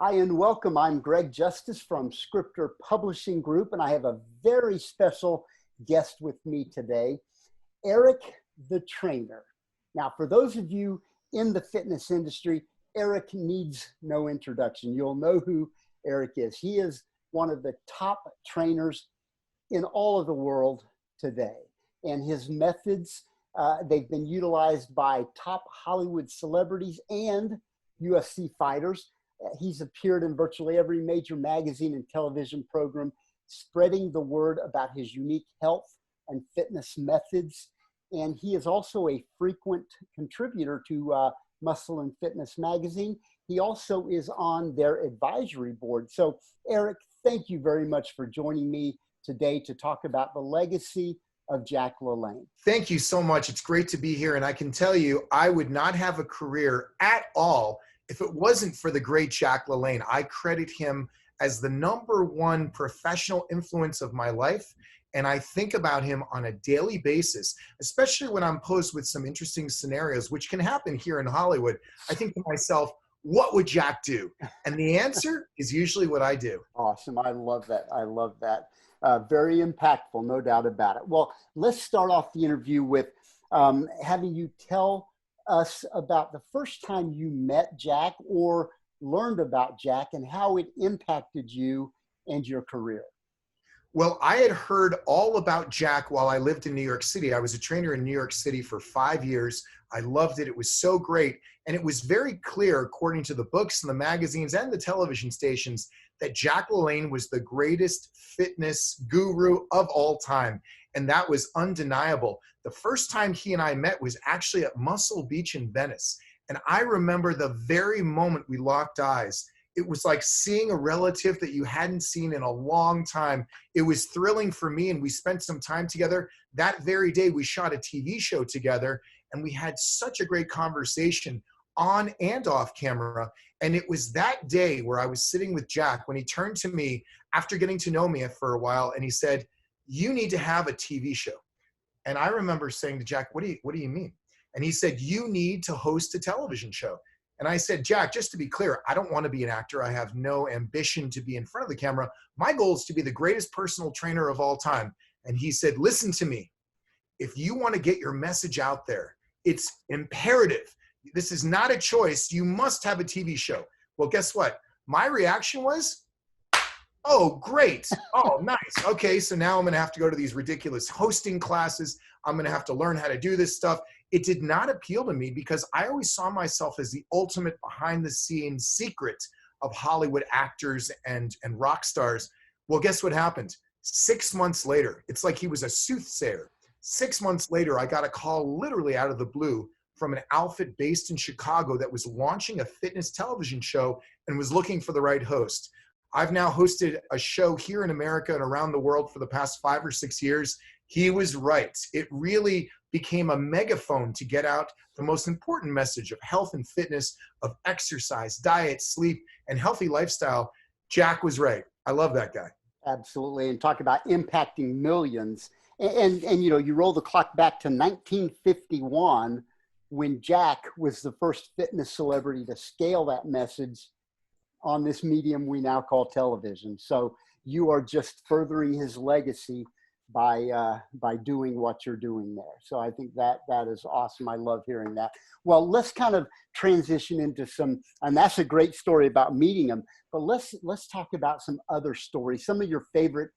Hi and welcome. I'm Greg Justice from Scriptor Publishing Group, and I have a very special guest with me today, Eric the Trainer. Now, for those of you in the fitness industry, Eric needs no introduction. You'll know who Eric is. He is one of the top trainers in all of the world today, and his methods, they've been utilized by top Hollywood celebrities and UFC fighters. He's appeared in virtually every major magazine and television program, spreading the word about his unique health and fitness methods. And he is also a frequent contributor to Muscle and Fitness magazine. He also is on their advisory board. So, Eric, thank you very much for joining me today to talk about the legacy of Jack LaLanne. Thank you so much. It's great to be here. And I can tell you, I would not have a career at all if it wasn't for the great Jack LaLanne. I credit him as the #1 professional influence of my life. And I think about him on a daily basis, especially when I'm posed with some interesting scenarios, which can happen here in Hollywood. I think to myself, what would Jack do? And the answer is usually what I do. Awesome. I love that. I love that. Very impactful, no doubt about it. Well, let's start off the interview with having you tell us about the first time you met Jack or learned about Jack and how it impacted you and your career. Well, I had heard all about Jack while I lived in New York City. I was a trainer in New York City for 5 years. I loved it. It was so great. And it was very clear, according to the books and the magazines and the television stations, that Jack LaLanne was the greatest fitness guru of all time. And that was undeniable. The first time he and I met was actually at Muscle Beach in Venice. And I remember the very moment we locked eyes. It was like seeing a relative that you hadn't seen in a long time. It was thrilling for me, and we spent some time together. That very day, we shot a TV show together, and we had such a great conversation on and off camera. And it was that day where I was sitting with Jack when he turned to me after getting to know me for a while, and he said, "You need to have a TV show." And I remember saying to Jack, what do you mean? And he said, "You need to host a television show." And I said, "Jack, just to be clear, I don't want to be an actor. I have no ambition to be in front of the camera. My goal is to be the greatest personal trainer of all time." And he said, "Listen to me. If you want to get your message out there, it's imperative. This is not a choice. You must have a TV show." Well, guess what? My reaction was, "Oh, great. Oh, nice. Okay, so now I'm going to have to go to these ridiculous hosting classes. I'm going to have to learn how to do this stuff." It did not appeal to me because I always saw myself as the ultimate behind-the-scenes secret of Hollywood actors and rock stars. Well, guess what happened? 6 months later, it's like he was a soothsayer. 6 months later, I got a call literally out of the blue from an outfit based in Chicago that was launching a fitness television show and was looking for the right host. I've now hosted a show here in America and around the world for the past 5 or 6 years. He was right. It really became a megaphone to get out the most important message of health and fitness, of exercise, diet, sleep, and healthy lifestyle. Jack was right. I love that guy. Absolutely. And talk about impacting millions. And you know, you roll the clock back to 1951 when Jack was the first fitness celebrity to scale that message on this medium we now call television. So you are just furthering his legacy by doing what you're doing there. So I think that is awesome. I love hearing that. Well, let's kind of transition into some, and that's a great story about meeting him, but let's talk about some other stories, some of your favorite,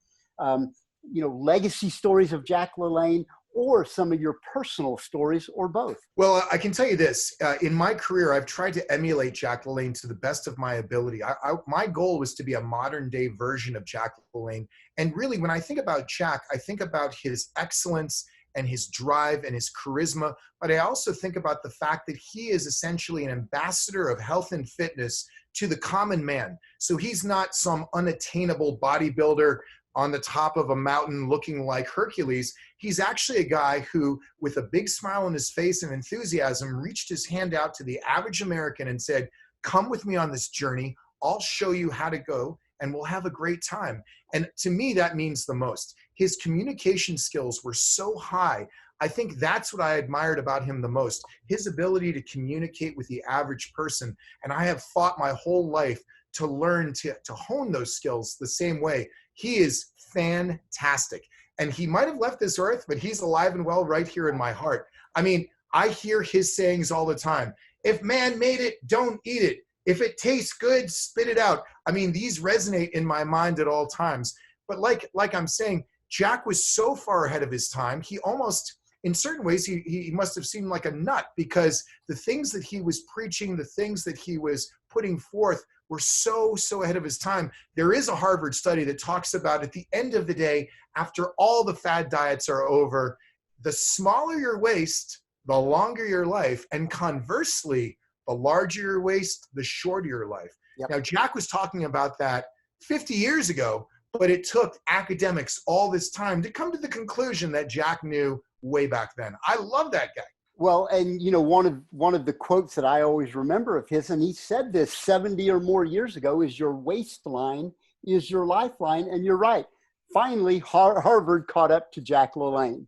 legacy stories of Jack LaLanne, or some of your personal stories, or both. Well, I can tell you this. In my career, I've tried to emulate Jack LaLanne to the best of my ability. My goal was to be a modern-day version of Jack LaLanne. And really, when I think about Jack, I think about his excellence and his drive and his charisma. But I also think about the fact that he is essentially an ambassador of health and fitness to the common man. So he's not some unattainable bodybuilder on the top of a mountain looking like Hercules. He's actually a guy who, with a big smile on his face and enthusiasm, reached his hand out to the average American and said, "Come with me on this journey. I'll show you how to go and we'll have a great time." And to me, that means the most. His communication skills were so high. I think that's what I admired about him the most, his ability to communicate with the average person. And I have fought my whole life to learn to hone those skills the same way. He is fantastic. And he might have left this earth, but he's alive and well right here in my heart. I mean, I hear his sayings all the time. If man made it, don't eat it. If it tastes good, spit it out. I mean, these resonate in my mind at all times. But like I'm saying, Jack was so far ahead of his time. He almost, in certain ways, he must have seemed like a nut, because the things that he was preaching, the things that he was putting forth were so ahead of his time. There is a Harvard study that talks about, at the end of the day, after all the fad diets are over, the smaller your waist, the longer your life, and conversely, the larger your waist, the shorter your life. Yep. Now, Jack was talking about that 50 years ago, but it took academics all this time to come to the conclusion that Jack knew way back then. I love that guy. Well, and you know, one of the quotes that I always remember of his, and he said this 70 or more years ago, is your waistline is your lifeline. And you're right. Finally, Harvard caught up to Jack LaLanne.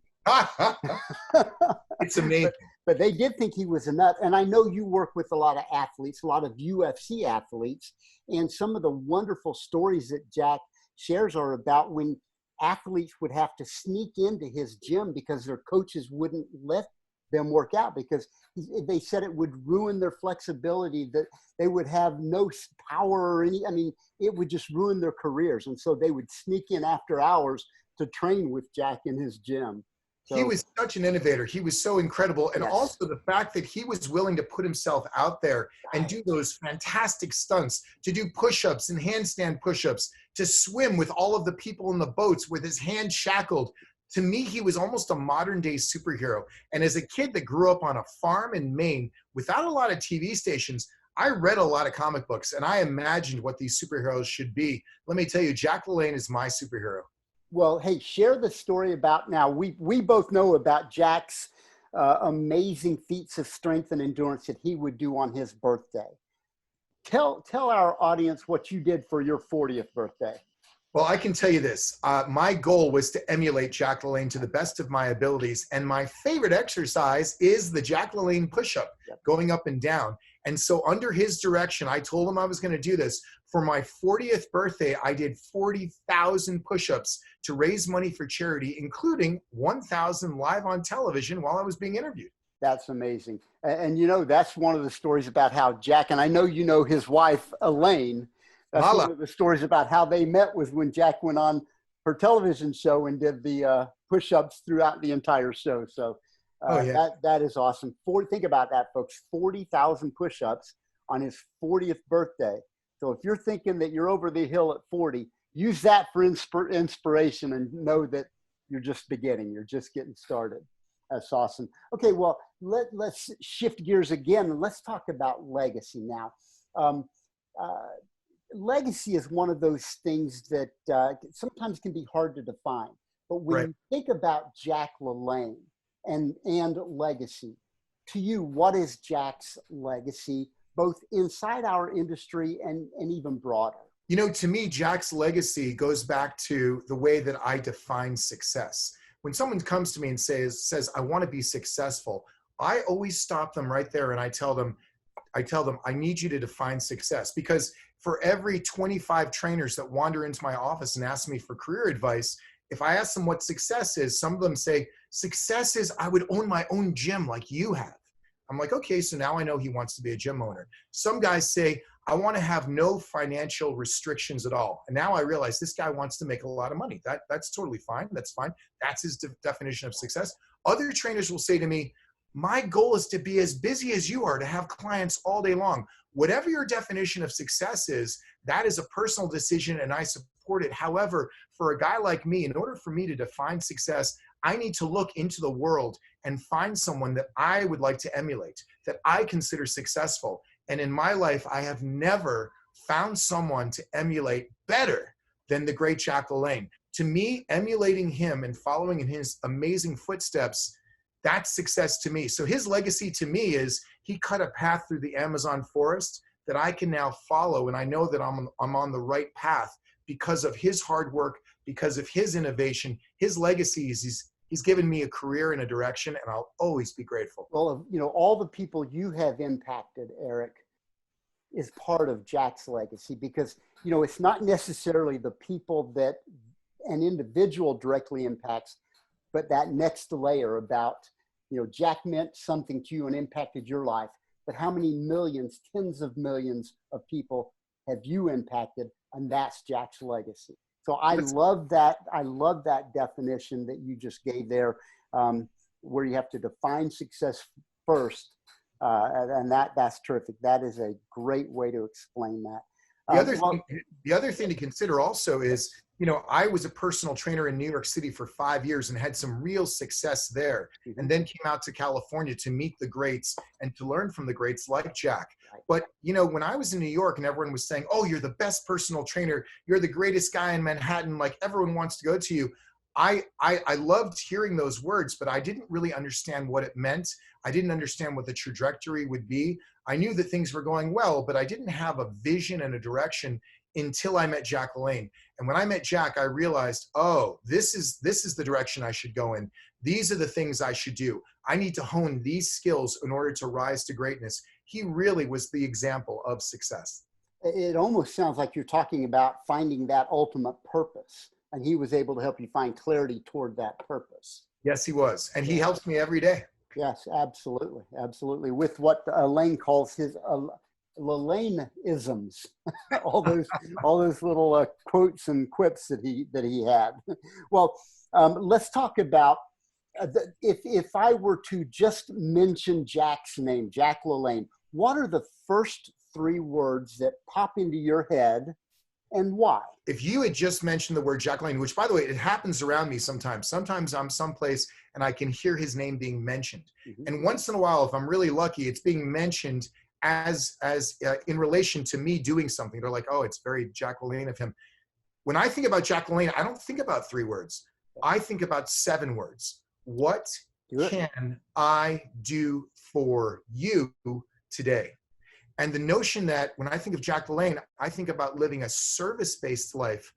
It's amazing. But they did think he was a nut. And I know you work with a lot of athletes, a lot of UFC athletes, and some of the wonderful stories that Jack shares are about when athletes would have to sneak into his gym because their coaches wouldn't let them work out, because they said it would ruin their flexibility, that they would have no power or it would just ruin their careers. And so they would sneak in after hours to train with Jack in his gym. So, he was such an innovator. He was so incredible. And also the fact that he was willing to put himself out there and do those fantastic stunts, to do push-ups and handstand push-ups, to swim with all of the people in the boats with his hands shackled. To me, he was almost a modern day superhero. And as a kid that grew up on a farm in Maine without a lot of TV stations, I read a lot of comic books and I imagined what these superheroes should be. Let me tell you, Jack LaLanne is my superhero. Well, hey, share the story about, now we both know about Jack's amazing feats of strength and endurance that he would do on his birthday. Tell our audience what you did for your 40th birthday. Well, I can tell you this. My goal was to emulate Jack LaLanne to the best of my abilities. And my favorite exercise is the Jack LaLanne push-up, going up and down. And so under his direction, I told him I was going to do this. For my 40th birthday, I did 40,000 push-ups to raise money for charity, including 1,000 live on television while I was being interviewed. That's amazing. And you know, that's one of the stories about how Jack, and I know you know his wife, Elaine, that's one of the stories about how they met, was when Jack went on her television show and did the push-ups throughout the entire show. So that is awesome. Think about that, folks, 40,000 push-ups on his 40th birthday. So if you're thinking that you're over the hill at 40, use that for inspiration and know that you're just beginning. You're just getting started. That's awesome. Okay, well, let's shift gears again and let's talk about legacy now. Legacy is one of those things that sometimes can be hard to define. But when you think about Jack LaLanne and legacy, to you, what is Jack's legacy, both inside our industry and even broader? You know, to me, Jack's legacy goes back to the way that I define success. When someone comes to me and says, I want to be successful, I always stop them right there and I tell them, I need you to define success, because for every 25 trainers that wander into my office and ask me for career advice, if I ask them what success is, some of them say, success is I would own my own gym like you have. I'm like, okay, so now I know he wants to be a gym owner. Some guys say, I want to have no financial restrictions at all. And now I realize this guy wants to make a lot of money. That's totally fine. That's fine. That's his definition of success. Other trainers will say to me, my goal is to be as busy as you are, to have clients all day long. Whatever your definition of success is, that is a personal decision and I support it. However, for a guy like me, in order for me to define success, I need to look into the world and find someone that I would like to emulate, that I consider successful. And in my life, I have never found someone to emulate better than the great Jack LaLanne. To me, emulating him and following in his amazing footsteps, that's success to me. So his legacy to me is he cut a path through the Amazon forest that I can now follow. And I know that I'm on the right path because of his hard work, because of his innovation. His legacy is he's given me a career and a direction, and I'll always be grateful. Well, you know, all the people you have impacted, Eric, is part of Jack's legacy, because, you know, it's not necessarily the people that an individual directly impacts, but that next layer about, you know, Jack meant something to you and impacted your life, but how many millions, tens of millions of people have you impacted? And that's Jack's legacy. So I love that. I love that definition that you just gave there, where you have to define success first. And that's terrific. That is a great way to explain that. The other thing to consider also is, you know, I was a personal trainer in New York City for 5 years and had some real success there, and then came out to California to meet the greats and to learn from the greats like Jack. But, you know, when I was in New York and everyone was saying, oh, you're the best personal trainer, you're the greatest guy in Manhattan, like everyone wants to go to you. I loved hearing those words, but I didn't really understand what it meant. I didn't understand what the trajectory would be. I knew that things were going well, but I didn't have a vision and a direction until I met Jack LaLanne. And when I met Jack, I realized, oh, this is the direction I should go in. These are the things I should do. I need to hone these skills in order to rise to greatness. He really was the example of success. It almost sounds like you're talking about finding that ultimate purpose, and he was able to help you find clarity toward that purpose. Yes, he was. And he helps me every day. Yes, absolutely. Absolutely. With what Elaine calls his LaLanneisms, all those little quotes and quips that he had. Well, let's talk about if I were to just mention Jack's name, Jack LaLanne, what are the first 3 words that pop into your head, and why? If you had just mentioned the word Jack LaLanne, which, by the way, it happens around me sometimes. Sometimes I'm someplace and I can hear his name being mentioned. And once in a while, if I'm really lucky, it's being mentioned as in relation to me doing something. They're like, oh, it's very Jack LaLanne of him. When I think about Jack LaLanne, I don't think about 3 words. I think about 7 words. What can I do for you today? And the notion that when I think of Jack LaLanne, I think about living a service-based life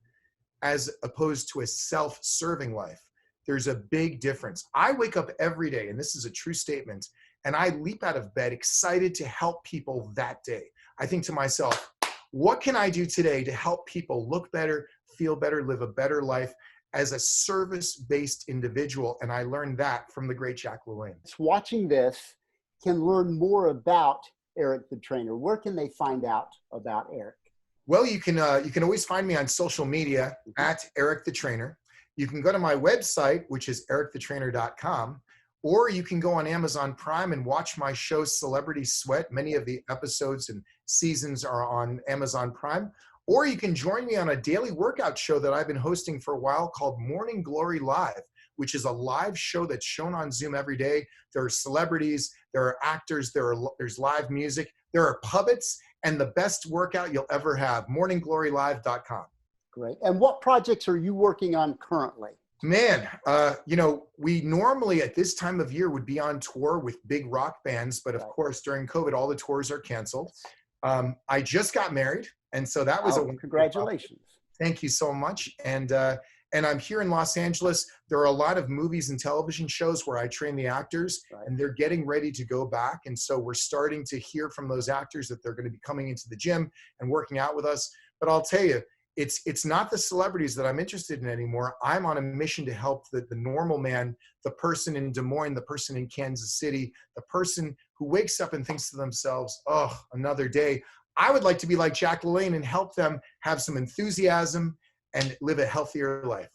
as opposed to a self-serving life. There's a big difference. I wake up every day, and this is a true statement, and I leap out of bed excited to help people that day. I think to myself, what can I do today to help people look better, feel better, live a better life as a service-based individual? And I learned that from the great Jack LaLanne. Watching this can learn more about Eric the Trainer. Where can they find out about Eric? Well, you can always find me on social media at Eric the Trainer. You can go to my website, which is ericthetrainer.com, or you can go on Amazon Prime and watch my show Celebrity Sweat. Many of the episodes and seasons are on Amazon Prime. Or you can join me on a daily workout show that I've been hosting for a while called Morning Glory Live, which is a live show that's shown on Zoom every day. There are celebrities, there are actors, there's live music, there are puppets, and the best workout you'll ever have, morningglorylive.com. Great. And what projects are you working on currently? Man, you know, we normally at this time of year would be on tour with big rock bands, but of course during COVID, all the tours are canceled. I just got married, and so that was congratulations. Thank you so much. And I'm here in Los Angeles. There are a lot of movies and television shows where I train the actors, and they're getting ready to go back. And so we're starting to hear from those actors that they're going to be coming into the gym and working out with us. But I'll tell you, it's not the celebrities that I'm interested in anymore. I'm on a mission to help the normal man, the person in Des Moines, the person in Kansas City, the person who wakes up and thinks to themselves, oh, another day. I would like to be like Jack LaLanne and help them have some enthusiasm and live a healthier life.